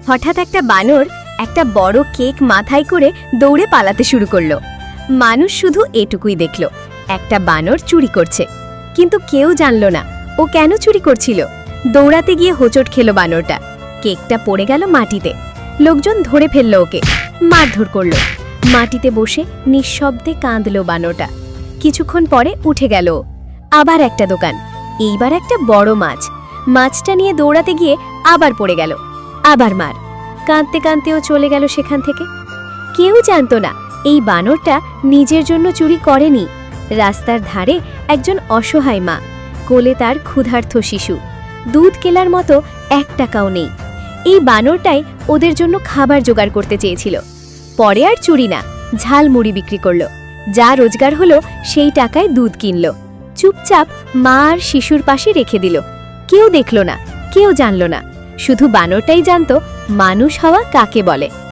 হঠাৎ একটা বানর একটা বড় কেক মাথায় করে দৌড়ে পালাতে শুরু করলো। মানুষ শুধু এটুকুই দেখল, একটা বানর চুরি করছে, কিন্তু কেউ জানল না ও কেন চুরি করছিল। দৌড়াতে গিয়ে হোঁচট খেলো বানরটা, কেকটা পড়ে গেল মাটিতে। লোকজন ধরে ফেলল ওকে, মারধর করল। মাটিতে বসে নিঃশব্দে কাঁদল বানরটা। কিছুক্ষণ পরে উঠে গেল ও। আবার একটা দোকান, এইবার একটা বড় মাছ। মাছটা নিয়ে দৌড়াতে গিয়ে আবার পড়ে গেল, আবার মার। কাঁদতে কাঁদতেও চলে গেল সেখান থেকে। কেউ জানতো না এই বানরটা নিজের জন্য চুরি করেনি। রাস্তার ধারে একজন অসহায় মা, কোলে তার ক্ষুধার্ত শিশু, দুধ কেলার মতো 1 টাকাও নেই। এই বানরটাই ওদের জন্য খাবার জোগাড় করতে চেয়েছিল। পরে আর চুরি না, ঝালমুড়ি বিক্রি করলো। যা রোজগার হলো সেই টাকায় দুধ কিনল। চুপচাপ মা আর শিশুর পাশে রেখে দিল। কেউ দেখল না, কেউ জানল না, শুধু বানরটাই জানতো মানুষ হওয়া কাকে বলে।